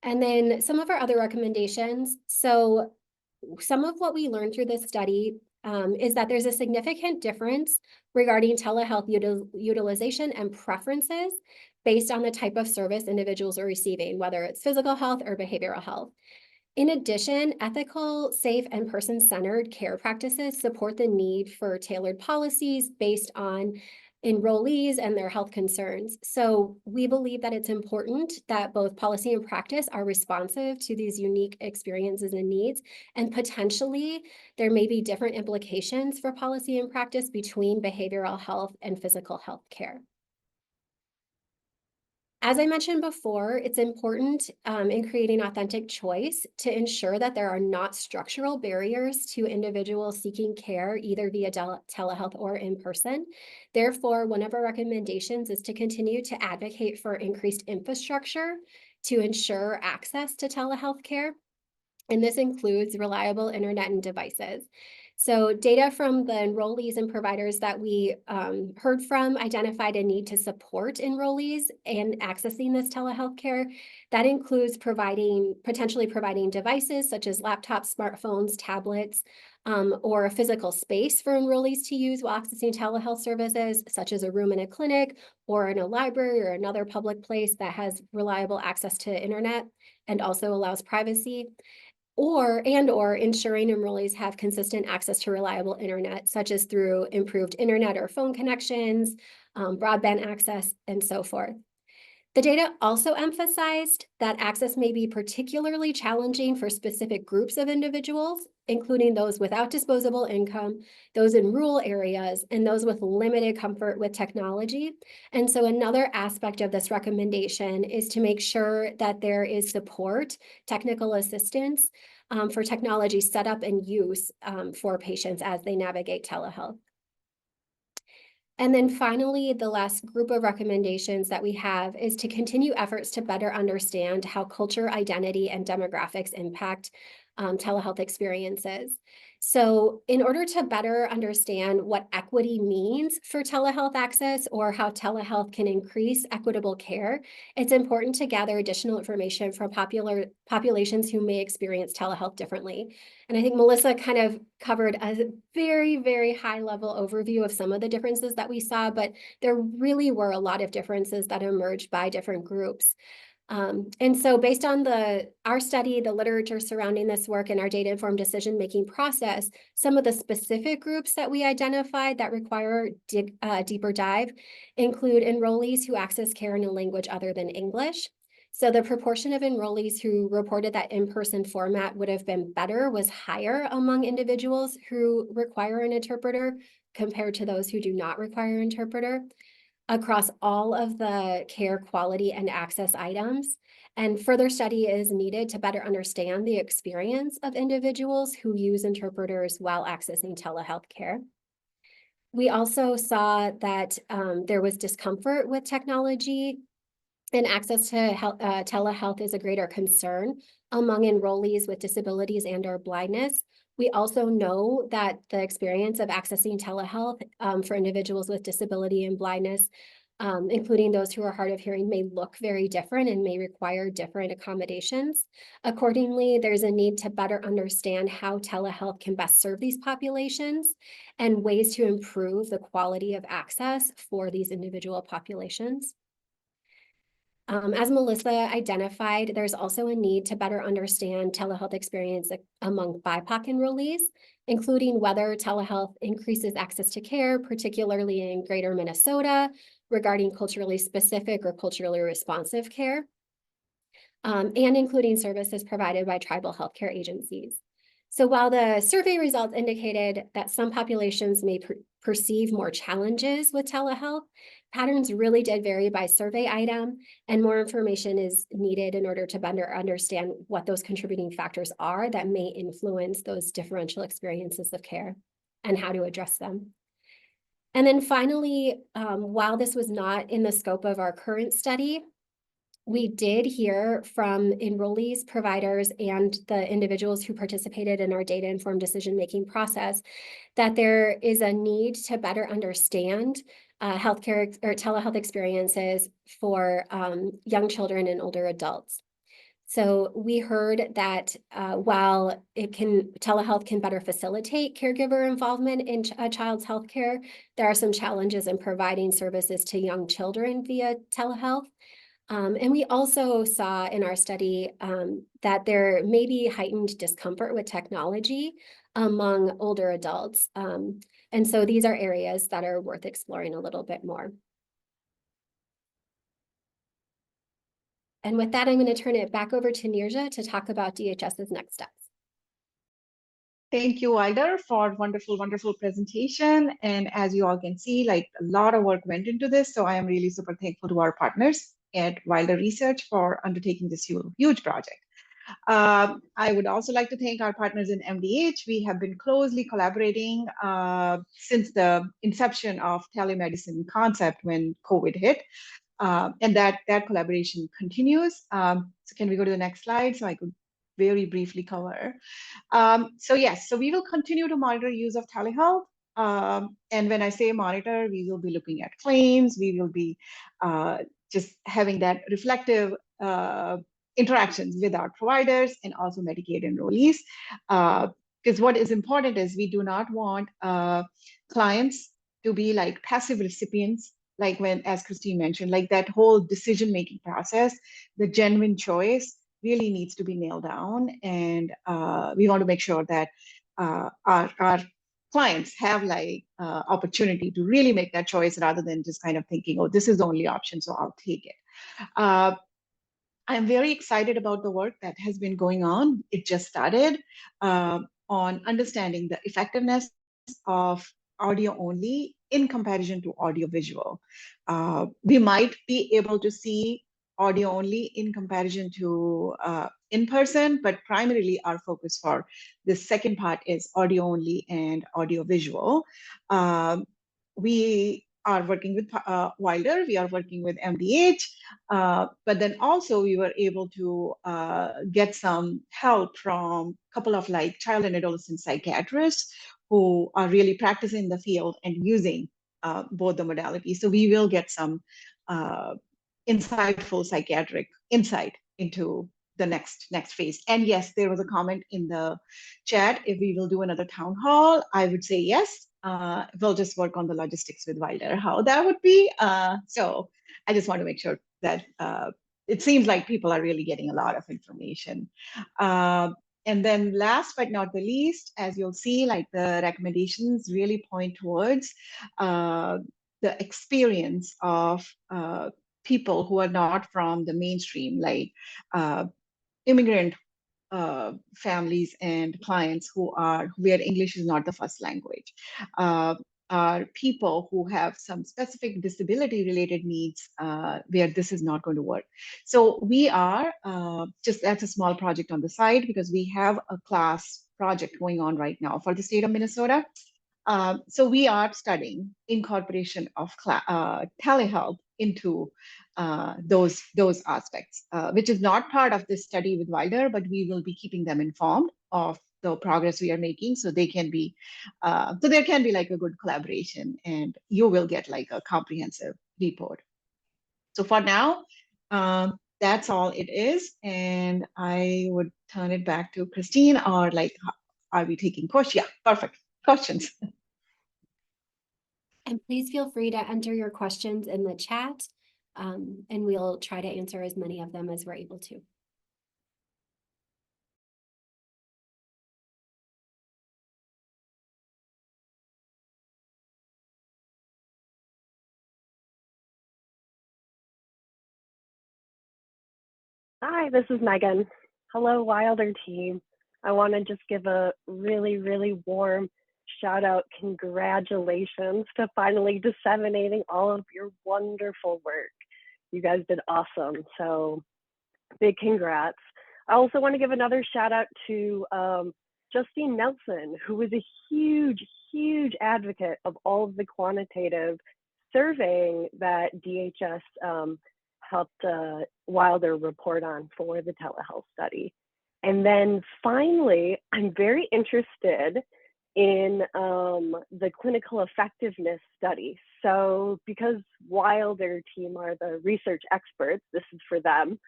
And then some of our other recommendations. So some of what we learned through this study is that there's a significant difference regarding telehealth utilization and preferences based on the type of service individuals are receiving, whether it's physical health or behavioral health. In addition, ethical, safe, and person-centered care practices support the need for tailored policies based on enrollees and their health concerns. So we believe that it's important that both policy and practice are responsive to these unique experiences and needs, and potentially there may be different implications for policy and practice between behavioral health and physical health care. As I mentioned before, it's important in creating authentic choice to ensure that there are not structural barriers to individuals seeking care either via telehealth or in person. Therefore, one of our recommendations is to continue to advocate for increased infrastructure to ensure access to telehealth care. And this includes reliable internet and devices. So data from the enrollees and providers that we heard from identified a need to support enrollees in accessing this telehealth care. That includes potentially providing devices such as laptops, smartphones, tablets, or a physical space for enrollees to use while accessing telehealth services, such as a room in a clinic or in a library or another public place that has reliable access to internet and also allows privacy. Or ensuring enrollees have consistent access to reliable internet, such as through improved internet or phone connections, broadband access, and so forth. The data also emphasized that access may be particularly challenging for specific groups of individuals, including those without disposable income, those in rural areas, and those with limited comfort with technology. And so another aspect of this recommendation is to make sure that there is support, technical assistance for technology setup and use for patients as they navigate telehealth. And then finally, the last group of recommendations that we have is to continue efforts to better understand how culture, identity, and demographics impact telehealth experiences. So in order to better understand what equity means for telehealth access or how telehealth can increase equitable care, it's important to gather additional information from populations who may experience telehealth differently. And I think Melissa kind of covered a very, very high level overview of some of the differences that we saw, but there really were a lot of differences that emerged by different groups. And so based on our study, the literature surrounding this work, and our data-informed decision-making process, some of the specific groups that we identified that require a deeper dive include enrollees who access care in a language other than English. So the proportion of enrollees who reported that in-person format would have been better was higher among individuals who require an interpreter compared to those who do not require an interpreter across all of the care quality and access items. And further study is needed to better understand the experience of individuals who use interpreters while accessing telehealth care. We also saw that there was discomfort with technology, and access to telehealth is a greater concern among enrollees with disabilities and/or blindness. We also know that the experience of accessing telehealth for individuals with disability and blindness, including those who are hard of hearing, may look very different and may require different accommodations. Accordingly, there's a need to better understand how telehealth can best serve these populations and ways to improve the quality of access for these individual populations. As Melissa identified, there's also a need to better understand telehealth experience among BIPOC enrollees, including whether telehealth increases access to care, particularly in greater Minnesota, regarding culturally specific or culturally responsive care, and including services provided by tribal healthcare agencies. So while the survey results indicated that some populations may perceive more challenges with telehealth, patterns really did vary by survey item, and more information is needed in order to better understand what those contributing factors are that may influence those differential experiences of care and how to address them. And then finally, while this was not in the scope of our current study, we did hear from enrollees, providers, and the individuals who participated in our data-informed decision-making process that there is a need to better understand healthcare or telehealth experiences for young children and older adults. So we heard that while telehealth can better facilitate caregiver involvement in a child's healthcare, there are some challenges in providing services to young children via telehealth. And we also saw in our study that there may be heightened discomfort with technology among older adults. And so these are areas that are worth exploring a little bit more. And with that, I'm going to turn it back over to Neerja to talk about DHS's next steps. Thank you, Wilder, for wonderful, wonderful presentation. And as you all can see, like a lot of work went into this. So I am really super thankful to our partners at Wilder Research for undertaking this huge project. I would also like to thank our partners in MDH. We have been closely collaborating since the inception of telemedicine concept when COVID hit. And that collaboration continues. So can we go to the next slide so I could very briefly cover. So yes, so we will continue to monitor use of telehealth. And when I say monitor, we will be looking at claims. We will be just having that reflective interactions with our providers and also Medicaid enrollees. Because what is important is we do not want clients to be like passive recipients, like when, as Kristin mentioned, like that whole decision-making process, the genuine choice really needs to be nailed down. And we want to make sure that our clients have like opportunity to really make that choice rather than just kind of thinking, oh, this is the only option, so I'll take it. I'm very excited about the work that has been going on. It just started on understanding the effectiveness of audio only in comparison to audio visual. We might be able to see audio only in comparison to in person, but primarily our focus for the second part is audio only and audio visual. We are working with Wilder, we are working with MDH, but then also we were able to get some help from a couple of like child and adolescent psychiatrists who are really practicing in the field and using both the modalities. So we will get some insightful psychiatric insight into the next phase. And yes, there was a comment in the chat, if we will do another town hall, I would say yes. We'll just work on the logistics with Wilder, how that would be. So I just want to make sure that it seems like people are really getting a lot of information. And then last but not the least, as you'll see, like the recommendations really point towards the experience of people who are not from the mainstream, like immigrant families and clients where English is not the first language, are people who have some specific disability related needs where this is not going to work. So we are that's a small project on the side because we have a class project going on right now for the state of Minnesota. So we are studying incorporation of telehealth into those aspects, which is not part of this study with Wilder, but we will be keeping them informed of the progress we are making, so they can be, so there can be like a good collaboration, and you will get like a comprehensive report. So for now, that's all it is, and I would turn it back to Kristin, or like, are we taking questions? Yeah, perfect. Questions. And please feel free to enter your questions in the chat. And we'll try to answer as many of them as we're able to. Hi, this is Megan. Hello, Wilder team. I want to just give a really, really warm shout out. Congratulations to finally disseminating all of your wonderful work. You guys did awesome. So big congrats. I also want to give another shout out to Justine Nelson, who was a huge, huge advocate of all of the quantitative surveying that DHS helped Wilder report on for the telehealth study. And then finally, I'm very interested in the clinical effectiveness study. So because Wilder team are the research experts, this is for them.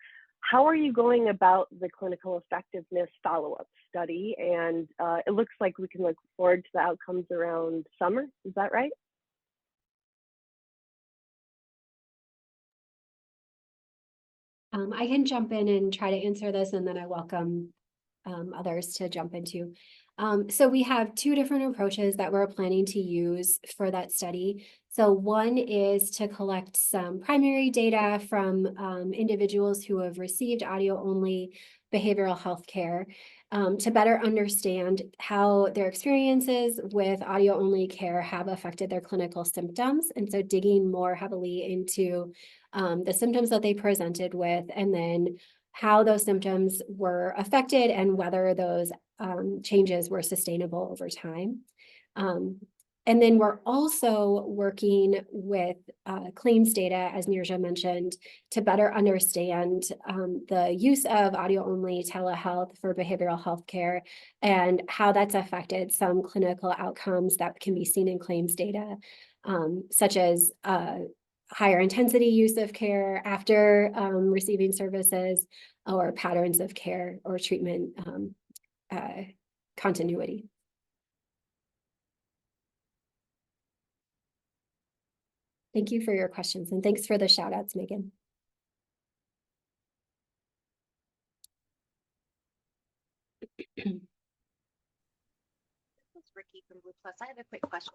How are you going about the clinical effectiveness follow-up study? And it looks like we can look forward to the outcomes around summer. Is that right? I can jump in and try to answer this, and then I welcome others to jump into. So we have two different approaches that we're planning to use for that study. So one is to collect some primary data from individuals who have received audio-only behavioral health care to better understand how their experiences with audio-only care have affected their clinical symptoms. And so digging more heavily into the symptoms that they presented with, and then how those symptoms were affected and whether those changes were sustainable over time. And then we're also working with claims data, as Neerja mentioned, to better understand the use of audio-only telehealth for behavioral health care and how that's affected some clinical outcomes that can be seen in claims data, such as higher intensity use of care after receiving services, or patterns of care or treatment continuity. Thank you for your questions, and thanks for the shout outs, Megan. Ricky from Blue Plus. I have a quick question.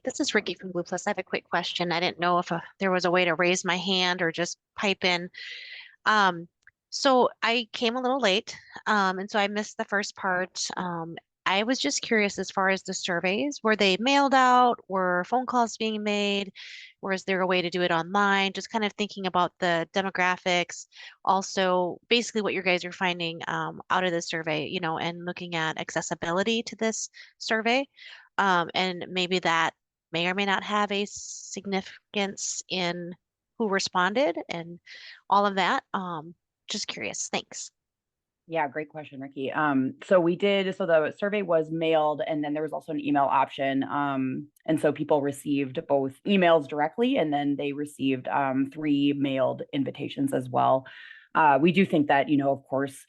This is Ricky from Blue Plus. I have a quick question. I didn't know if there was a way to raise my hand or just pipe in. So I came a little late, and so I missed the first part. I was just curious as far as the surveys, were they mailed out? Were phone calls being made? Or is there a way to do it online? Just kind of thinking about the demographics, also basically what you guys are finding out of the survey, you know, and looking at accessibility to this survey. And maybe that may or may not have a significance in who responded and all of that. Just curious. Thanks. Yeah, great question, Ricky. So the survey was mailed, and then there was also an email option. And so people received both emails directly, and then they received 3 mailed invitations as well. We do think that, you know, of course,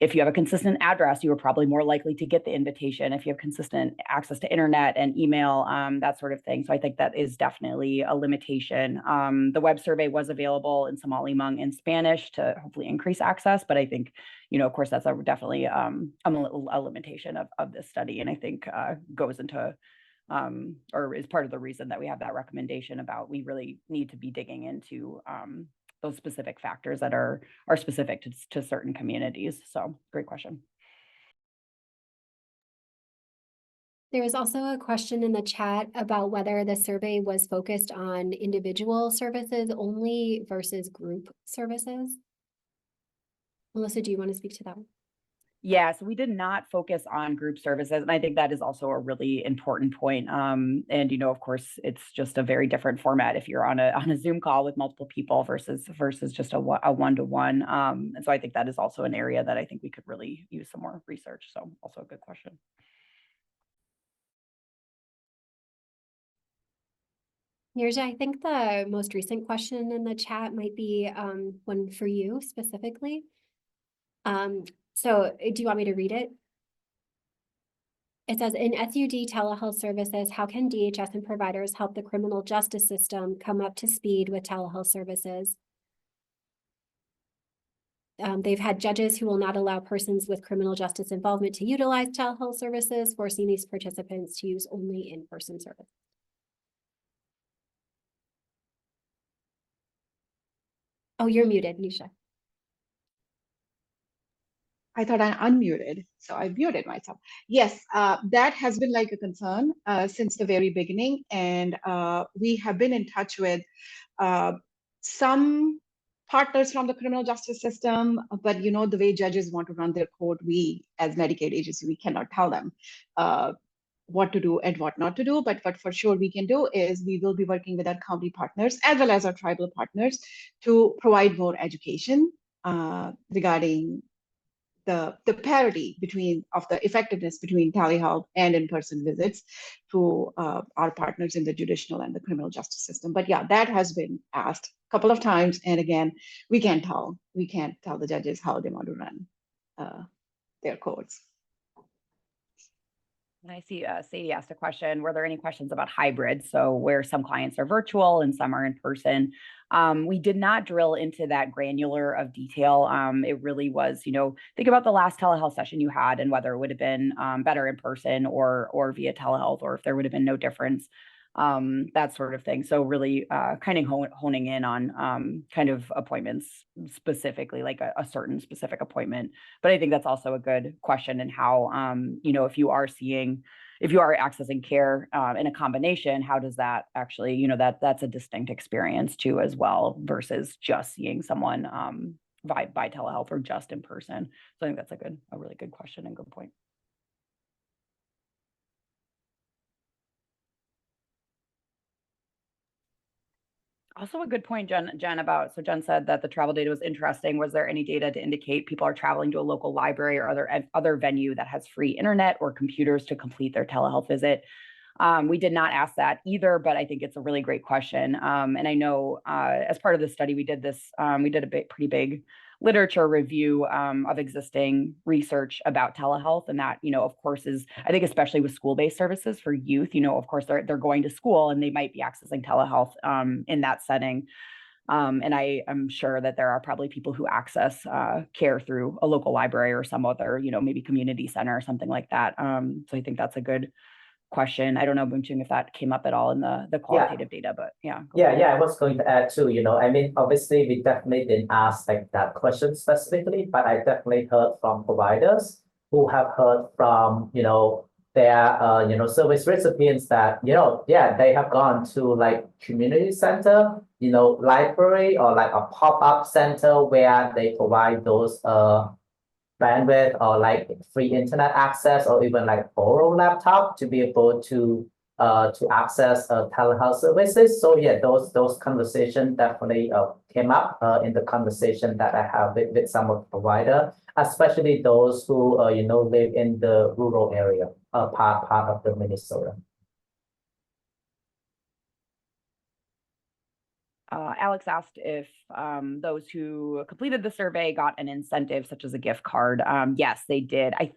if you have a consistent address, you are probably more likely to get the invitation if you have consistent access to internet and email, that sort of thing. So I think that is definitely a limitation. The web survey was available in Somali Hmong and Spanish to hopefully increase access, but I think, you know, of course, that's definitely a limitation of this study, and I think goes into or is part of the reason that we have that recommendation about we really need to be digging into those specific factors that are specific to certain communities. So great question. There is also a question in the chat about whether the survey was focused on individual services only versus group services. Melissa, do you want to speak to that one? Yeah, so we did not focus on group services, and I think that is also a really important point. And you know, of course, it's just a very different format if you're on a Zoom call with multiple people versus just a one-to-one. And so I think that is also an area that I think we could really use some more research. So also a good question. Neerja, I think the most recent question in the chat might be one for you specifically. So do you want me to read it? It says, in SUD telehealth services, how can DHS and providers help the criminal justice system come up to speed with telehealth services? They've had judges who will not allow persons with criminal justice involvement to utilize telehealth services, forcing these participants to use only in-person service. Oh, you're muted, Neerja. I thought I unmuted, so I muted myself. Yes, that has been like a concern since the very beginning, and we have been in touch with some partners from the criminal justice system, but you know the way judges want to run their court, we as Medicaid agency, we cannot tell them what to do and what not to do. But what for sure we can do is we will be working with our county partners as well as our tribal partners to provide more education regarding the parity of the effectiveness between telehealth and in-person visits to our partners in the judicial and the criminal justice system. But yeah, that has been asked a couple of times, and again, we can't tell the judges how they want to run their courts. And I see Sadie asked a question, were there any questions about hybrid? So where some clients are virtual and some are in person. We did not drill into that granular of detail. It really was, think about the last telehealth session you had and whether it would have been better in person or via telehealth, or if there would have been no difference, that sort of thing. So really kind of honing in on kind of appointments specifically, like a certain specific appointment. But I think that's also a good question, and how, if you are accessing care in a combination, how does that actually, that's a distinct experience too as well, versus just seeing someone by telehealth or just in person. So I think that's a really good question and good point. Also a good point, Jen, about, so Jen said that the travel data was interesting. Was there any data to indicate people are traveling to a local library or other venue that has free internet or computers to complete their telehealth visit? We did not ask that either, but I think it's a really great question. And I know as part of the study, we did a pretty big literature review of existing research about telehealth. And that, of course, is, I think, especially with school-based services for youth, of course, they're going to school and they might be accessing telehealth in that setting. And I am sure that there are probably people who access care through a local library or some other, maybe community center or something like that. So I think that's a good question. I don't know, Bunchung, if that came up at all in the qualitative data, but yeah. I was going to add too, obviously we definitely didn't ask like that question specifically, but I definitely heard from providers who have heard from, their, service recipients that, they have gone to like community center, library, or like a pop-up center where they provide those bandwidth or like free internet access, or even like borrow laptop to be able to access telehealth services. So yeah, those conversations definitely came up in the conversation that I have with some of the provider, especially those who live in the rural area, part of the Minnesota. Alex asked if those who completed the survey got an incentive, such as a gift card. Yes, they did. I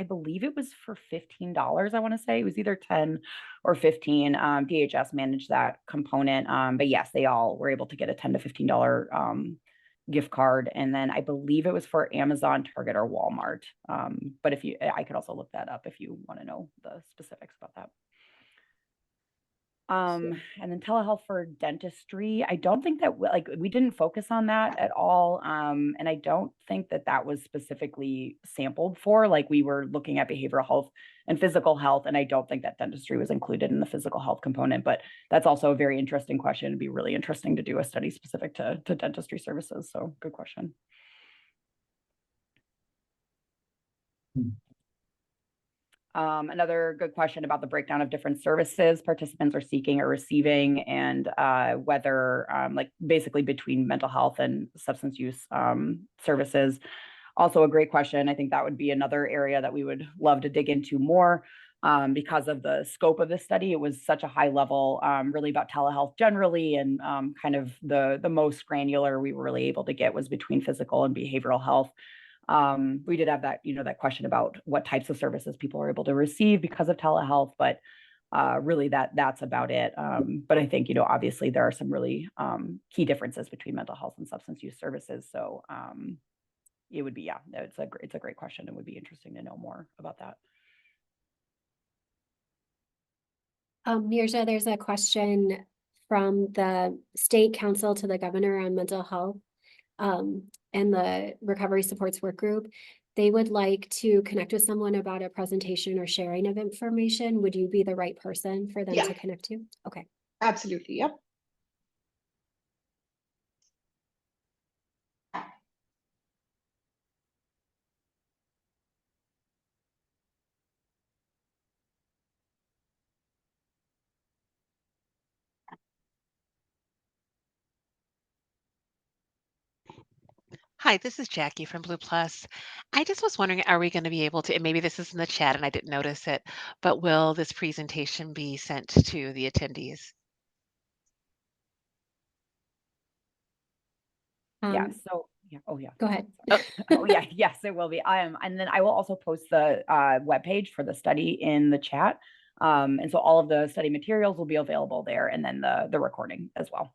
believe it was for $15. I want to say it was either 10 or 15. DHS managed that component. But yes, they all were able to get a $10 to $15 gift card. And then I believe it was for Amazon, Target, or Walmart. But I could also look that up if you want to know the specifics about that. And then telehealth for dentistry, I don't think that we didn't focus on that at all. And I don't think that was specifically sampled for, like we were looking at behavioral health and physical health. And I don't think that dentistry was included in the physical health component, but that's also a very interesting question. It'd be really interesting to do a study specific to dentistry services. So good question. Another good question about the breakdown of different services participants are seeking or receiving, and whether basically between mental health and substance use services. Also a great question. I think that would be another area that we would love to dig into more because of the scope of this study. It was such a high level, really about telehealth generally, and kind of the most granular we were really able to get was between physical and behavioral health. We did have that, that question about what types of services people are able to receive because of telehealth, but really that's about it. But I think, obviously there are some really key differences between mental health and substance use services. So it would be, yeah, it's a great question. It would be interesting to know more about that. Neerja, there's a question from the State Council to the Governor on Mental Health and the Recovery Supports Work Group. They would like to connect with someone about a presentation or sharing of information. Would you be the right person for them Yeah. to connect to? Okay. Absolutely. Yep. Hi, this is Jackie from Blue Plus. I just was wondering, are we going to be able to, and maybe this is in the chat and I didn't notice it, but will this presentation be sent to the attendees? Yeah, so yeah, oh yeah. Go ahead. Oh yeah, yes, it will be. And then I will also post the webpage for the study in the chat. And so all of the study materials will be available there, and then the recording as well.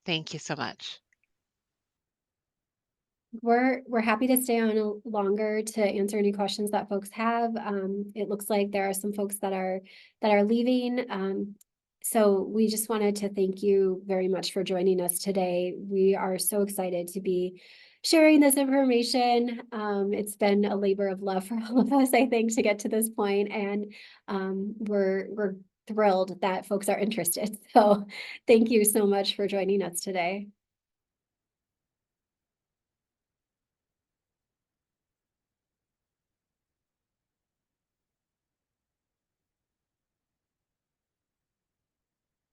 Thank you so much. We're happy to stay on longer to answer any questions that folks have. It looks like there are some folks that are leaving. So we just wanted to thank you very much for joining us today. We are so excited to be sharing this information. It's been a labor of love for all of us, I think, to get to this point, and we're thrilled that folks are interested. So thank you so much for joining us today.